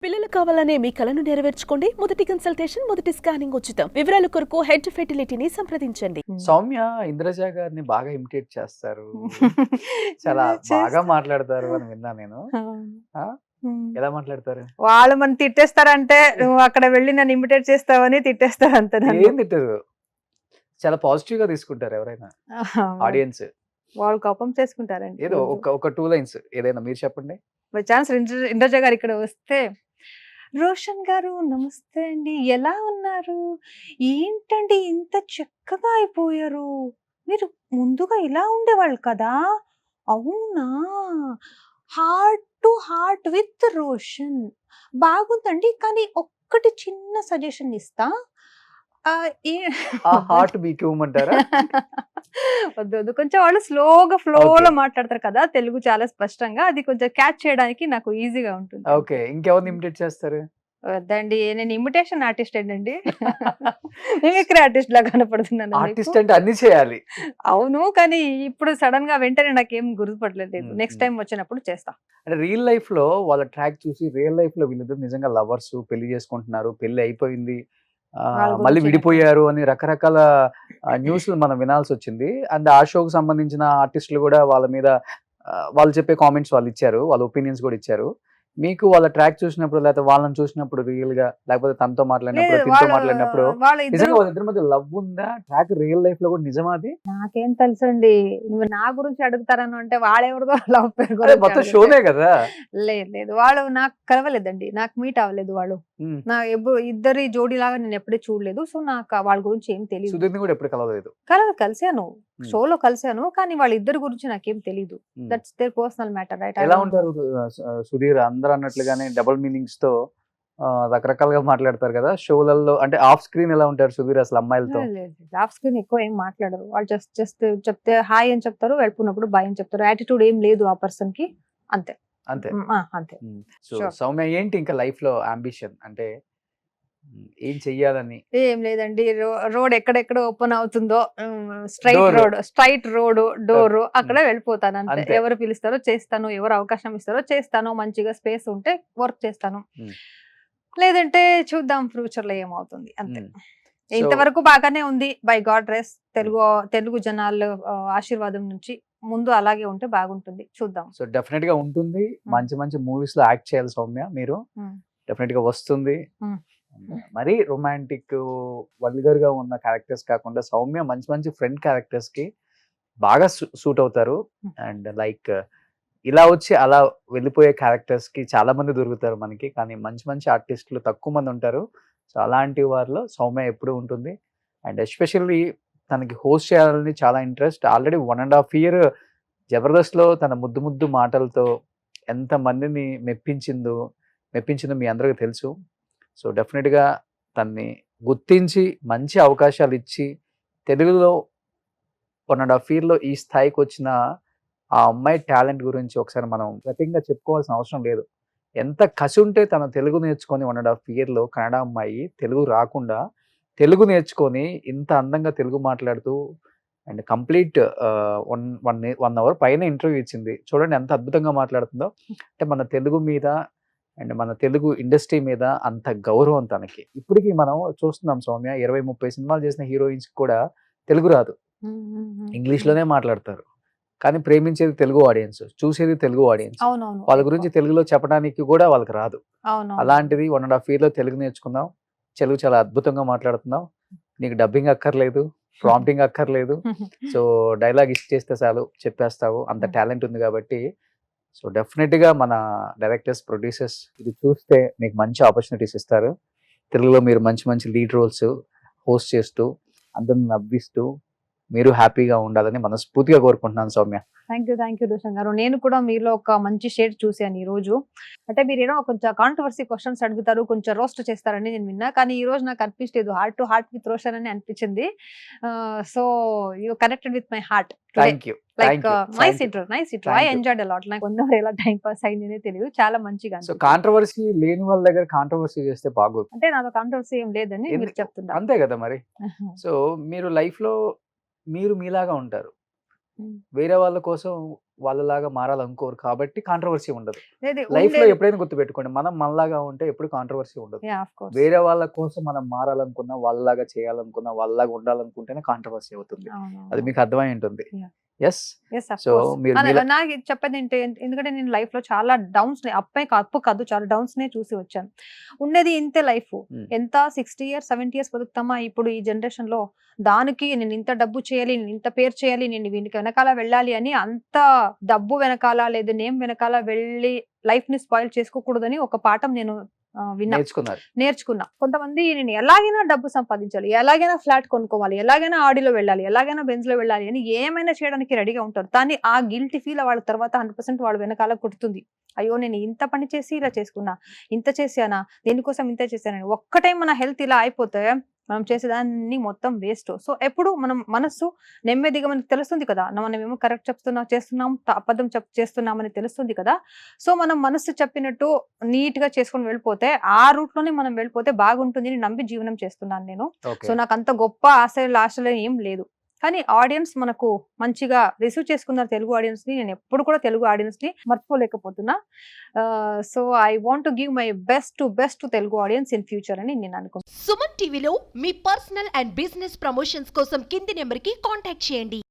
పిల్లలు కావాలనే మీ కలను నెరవేర్చుకోండి. మొదటి కన్సల్టేషన్, మొదటి స్కానింగ్ ఉచితం. వివరాల కొరకు హెడ్ ఫెర్టిలిటీని సంప్రదించండి. సౌమ్య ఇంద్రజ గారిని బాగా ఇమిటేట్ చేస్తారు. చాలా బాగా మాట్లాడతారు అని విన్నా నేను. ఆ? ఎలా మాట్లాడతారు? వాళ్ళు మనం తిట్టేస్తారంటే నువ్వు అక్కడ వెళ్ళి నన్ను ఇమిటేట్ చేస్తావని తిట్టేస్తారు అంతే. ఏం తిట్టారు? చాలా పాజిటివ్ గా తీసుకుంటారు ఎవరైనా ఆడియన్స్. వాళ్ళు కోపం చేసుకుంటారండి. ఏదో ఒక 2 లైన్స్ ఏదైనా మీరు చెప్పండి. బై ఛాన్స్ ఇంద్రజ గారు ఇక్కడ వస్తే, రోషన్ గారు నమస్తే అండి, ఎలా ఉన్నారు, ఏంటండి ఇంత చక్కగా అయిపోయారు, మీరు ముందుగా ఇలా ఉండేవాళ్ళు కదా, అవునా, heart to heart with Roshan బాగుందండి, కానీ ఒక్కటి చిన్న సజెషన్ ఇస్తా. ఆ, ఏ- ఆ హార్ట్ మీకు ఇవ్వమంటారా? వద్దు వద్దు, కొంచెం వాళ్ళు స్లోగా ఫ్లోలో Okay. మాట్లాడతారు కదా తెలుగు చాలా స్పష్టంగా, అది కొంచెం క్యాచ్ చేయడానికి నాకు ఈజీగా ఉంటుంది. ఓకే, ఇంకెవరిని ఇమిటేట్ చేస్తారు? వద్దండి, నేను ఇమిటేషన్ ఆర్టిస్ట్ అండి, మిమిక్రీ ఆర్టిస్ట్ లా కనపడుతున్నాను మీకు. ఆర్టిస్ట్ అంటే అన్ని చేయాలి. అవును, కానీ ఇప్పుడు సడన్ గా వెంటనే నాకేం గుర్తుపట్టలేదు. నెక్స్ట్ మ్మ్. టైం వచ్చినప్పుడు చేస్తా. అంటే రియల్ లైఫ్ లో వాళ్ళ ట్రాక్ చూసి రియల్ లైఫ్ లో వీళ్ళిద్దరు నిజంగా లవర్స్, పెళ్లి చేసుకుంటున్నారు, పెళ్లి అయిపోయింది, వాళ్ళ గురించి మళ్ళీ విడిపోయారు అని రకరకాల న్యూస్లు మనం వినాల్సి వచ్చింది. అండ్ ఆ షోకి సంబంధించిన ఆర్టిస్టులు కూడా వాళ్ళ మీద వాళ్ళు చెప్పే కామెంట్స్ వాళ్ళు ఇచ్చారు, వాళ్ళ ఒపీనియన్స్ కూడా ఇచ్చారు. మీకు వాళ్ళ ట్రాక్ చూసినప్పుడు, లేకపోతే వాళ్ళని చూసినప్పుడు రియల్ గా, లేకపోతే తనతో మాట్లాడినప్పుడు, లేదు, తింతో మాట్లాడినప్పుడు వాళ్ళ ఇద్దరు నిజంగా వాళ్ళిద్దరి మధ్య లవ్ ఉందా? ట్రాక్ రియల్ లైఫ్ లో కూడా నిజమా అది? నాకేం తెలుసండి, నువ్వు నా గురించి అడుగుతారని అంటే వాళ్ళెవరిదో లవ్ పేరు అదే గురించి మొత్తం అడిగితే. షోనే కదా. లేదు లేదు, వాళ్ళు నాకు కలవలేదండి, నాకు మీట్ అవ్వలేదు వాళ్ళు. ఉమ్. నా ఎప్పుడు ఇద్దరి జోడీలాగా నేను ఎప్పుడూ చూడలేదు, సో నాకు వాళ్ళ గురించి ఏం తెలియదు. సుధీర్ని కూడా ఎప్పుడు కలవలేదు. కలిసాను, షోలో కలిసాను, కానీ వాళ్ళిద్దరి గురించి నాకేం తెలియదు. Um. That's their personal matter, right? ఎలా ఉంటారు సుధీర్? అందరూ అన్నట్లుగానే డబుల్ మీనింగ్స్ తో రకరకాలుగా మాట్లాడతారు కదా షోలలో. అంటే ఆఫ్ స్క్రీన్ ఎలా ఉంటారు సుధీర్ అసలు అమ్మాయిలతో? ఆఫ్ స్క్రీన్ ఎక్కువ ఏం మాట్లాడరు వాళ్ళు, జస్ట్ జస్ట్ చెప్తే హాయ్ అని చెప్తారు, వెళ్ళిపోయినప్పుడు బాయ్ అని చెప్తారు. యాటిట్యూడ్ ఏం లేదు ఆ పర్సన్ కి, అంతే. అంతే. అంతే. So Sure. సౌమ్య ఏంటి ఇంకా లైఫ్ లో అంబిషన్ అంటే ఏం చెయ్యాలని? ఏం లేదండి, రోడ్ ఎక్కడెక్కడ ఓపెన్ అవుతుందో, Door. స్ట్రైట్ రోడ్ డోర్, అక్కడ వెళ్ళిపోతాను అంతే. అంతే. ఎవరు పిలుస్తారో చేస్తాను, ఎవరు అవకాశం ఇస్తారో చేస్తాను, మంచిగా స్పేస్ ఉంటే వర్క్ చేస్తాను, Hmm. లేదంటే చూద్దాం ఫ్యూచర్ లో ఏమవుతుంది, అంతే. Hmm. So, ఇంతవరకు బాగానే ఉంది, బై గాడ్ రెస్. తెలుగు జనాలు ఆశీర్వాదం నుంచి ముందు అలాగే ఉంటే బాగుంటుంది, చూద్దాం. సో డెఫినెట్ గా ఉంటుంది. మంచి మంచి మూవీస్ లో యాక్ట్ చేయాలి సౌమ్య మీరు. Hmm. డెఫినెట్ గా వస్తుంది. Hmm. మరి రొమాంటిక్ వల్గర్ గా ఉన్న క్యారెక్టర్స్ కాకుండా సౌమ్య మంచి మంచి ఫ్రెండ్ క్యారెక్టర్స్ కి బాగా సూట్ అవుతారు. అండ్ లైక్ ఇలా వచ్చి అలా వెళ్ళిపోయే క్యారెక్టర్స్ కి చాలా మంది దొరుకుతారు మనకి, కానీ మంచి మంచి ఆర్టిస్టులు తక్కువ మంది ఉంటారు. సో అలాంటి వారిలో సౌమ్య ఎప్పుడు ఉంటుంది. అండ్ ఎస్పెషల్లీ తనకి హోస్ట్ చేయాలని చాలా ఇంట్రెస్ట్. ఆల్రెడీ 1.5 year జబర్దస్త్లో తన ముద్దు ముద్దు మాటలతో ఎంత మందిని మెప్పించిందో మీ అందరికీ తెలుసు. సో డెఫినెట్గా తన్ని గుర్తించి మంచి అవకాశాలు ఇచ్చి తెలుగులో 1.5 yearలో ఈ స్థాయికి వచ్చిన ఆ అమ్మాయి టాలెంట్ గురించి ఒకసారి మనం ప్రత్యేకంగా చెప్పుకోవాల్సిన అవసరం లేదు. ఎంత కసి ఉంటే తన తెలుగు నేర్చుకొని 1.5 yearలో కన్నడ అమ్మాయి తెలుగు రాకుండా తెలుగు నేర్చుకొని ఇంత అందంగా తెలుగు మాట్లాడుతూ అండ్ కంప్లీట్ 1 hour పైన ఇంటర్వ్యూ ఇచ్చింది. చూడండి ఎంత అద్భుతంగా మాట్లాడుతుందో. అంటే మన తెలుగు మీద అండ్ మన తెలుగు ఇండస్ట్రీ మీద అంత గౌరవం తనకి. ఇప్పటికీ మనం చూస్తున్నాం సౌమ్య 20-30 సినిమాలు చేసిన హీరోయిన్స్ కూడా తెలుగు రాదు, ఇంగ్లీష్లోనే మాట్లాడతారు. కానీ ప్రేమించేది తెలుగు ఆడియన్స్, చూసేది తెలుగు ఆడియన్స్. అవునవును, వాళ్ళ గురించి తెలుగులో చెప్పడానికి కూడా వాళ్ళకి రాదు. అవును. అలాంటిది 1.5 yearలో తెలుగు నేర్చుకుందాం. తెలుగు చాలా అద్భుతంగా మాట్లాడుతున్నావు. నీకు డబ్బింగ్ అక్కర్లేదు, ప్రాంప్టింగ్ అక్కర్లేదు. సో డైలాగ్ ఇచ్చేస్తే చాలు, చెప్పేస్తావు. అంత టాలెంట్ ఉంది కాబట్టి సో డెఫినెట్గా మన డైరెక్టర్స్, ప్రొడ్యూసర్స్ ఇది చూస్తే మీకు మంచి ఆపర్చునిటీస్ ఇస్తారు. తెలుగులో మీరు మంచి మంచి లీడ్ రోల్స్ హోస్ట్ చేస్తూ అందరిని నవ్విస్తూ మీరు హ్యాపీగా ఉండాలని మనస్ఫూర్తిగా కోరుకుంటున్నాను సౌమ్య. థ్యాంక్ యూ రోషన్ గారు. నేను కూడా మీలో ఒక మంచి షేడ్ చూశాను ఈ రోజు. అంటే మీరు ఏదో కొంచెం కాంట్రవర్సీ క్వశ్చన్స్ అడుగుతారు, కొంచెం రోస్ట్ చేస్తారని నేను విన్నా, కానీ ఈ రోజు నాకు అనిపించలేదు. Heart to heart with Roshan అని అనిపించింది. So you connected with my heart. Thank you. Like nice intro, I enjoyed a lot. నాకు 1 hour ఎలా టైం పాస్ అయిందనే తెలియదు, చాలా మంచిగా సో అనిపించింది. కాంట్రవర్సీ లేని వాళ్ళ దగ్గర కాంట్రవర్సీ చేస్తే బాగోదు. అంటే నాతో కాంట్రవర్సీ ఏం లేదని మీరు ఎందుకు? చెప్తున్నారు. అంతే కదా మరి. సో మీరు లైఫ్లో మీరు మీలాగా ఉంటారు, వేరే వాళ్ళ కోసం వాళ్ళలాగా మారాలనుకోరు కాబట్టి కాంట్రవర్సీ ఉండదు. లేదు, లైఫ్ లో ఉండేది. ఎప్పుడైనా గుర్తుపెట్టుకోండి, మనం మనలాగా ఉంటే ఎప్పుడు కాంట్రవర్సీ ఉండదు. Yeah, of course. వేరే వాళ్ళ కోసం మనం మారాలనుకున్నా, వాళ్ళలాగా చేయాలనుకున్నా, వాళ్ళలాగా ఉండాలనుకుంటేనే కాంట్రవర్సీ అవుతుంది. అది మీకు అర్థమై ఉంటుంది. Yeah. Yes. Yes, of so course. మీరు నాకు చెప్పేది ఏంటి, ఎందుకంటే నేను లైఫ్ లో చాలా డౌన్స్, అప్పు కాదు, చాలా డౌన్స్ నే చూసి వచ్చాను. ఉండేది ఇంతే లైఫ్. ఎంత 60 years 70 years బతుకుతామా ఇప్పుడు ఈ జనరేషన్ లో? దానికి నేను ఇంత డబ్బు చేయాలి, నేను ఇంత పేరు చేయాలి, నేను వీనికి వెనకాల వెళ్ళాలి అని, అంత డబ్బు వెనకాల లేదు నేమ్ వెనకాల వెళ్ళి లైఫ్ ని స్పాయిల్ చేసుకోకూడదని ఒక పాఠం నేను నేర్చుకున్నా. కొంతమంది నేను ఎలాగైనా డబ్బు సంపాదించాలి, ఎలాగైనా ఫ్లాట్ కొనుక్కోవాలి, ఎలాగైనా ఆడిలో వెళ్ళాలి, ఎలాగైనా బెంజ్ లో వెళ్ళాలి అని ఏమైనా చేయడానికి రెడీగా ఉంటారు. కానీ ఆ గిల్టీ ఫీల్ వాళ్ళ తర్వాత 100% వాళ్ళ వెనకాల కుడుతుంది. అయ్యో నేను ఇంత పని చేసి ఇలా చేసుకున్నా, ఇంత చేశానా, దేనికోసం ఇంత చేశానని. ఒక్క టైం మన హెల్త్ ఇలా అయిపోతే మనం చేసేదాన్ని మొత్తం వేస్ట్. సో ఎప్పుడు మనం మనస్సు నెమ్మదిగా మనకి తెలుస్తుంది కదా, మనం ఏమో కరెక్ట్ చేస్తున్నాం, అబద్ధం చేస్తున్నామని తెలుస్తుంది కదా. సో మనం మనస్సు చెప్పినట్టు నీట్ గా చేసుకొని వెళ్ళిపోతే, ఆ రూట్ లోనే మనం వెళ్ళిపోతే బాగుంటుంది అని నమ్మి జీవనం చేస్తున్నాను నేను. సో నాకు అంత గొప్ప ఆశలు ఏం లేదు. కానీ ఆడియన్స్ మనకు మంచిగా రిసీవ్ చేసుకున్నారు తెలుగు ఆడియన్స్ ని. నేను ఎప్పుడు కూడా తెలుగు ఆడియన్స్ ని మర్చిపోలేకపోతున్నా. So I want to give my best to Telugu audience in future అని నేను అనుకుంటున్నాను. సుమన్ టీవీలో మీ పర్సనల్ అండ్ బిజినెస్ ప్రమోషన్స్ కోసం కింది నెంబర్ కి కాంటాక్ట్ చేయండి.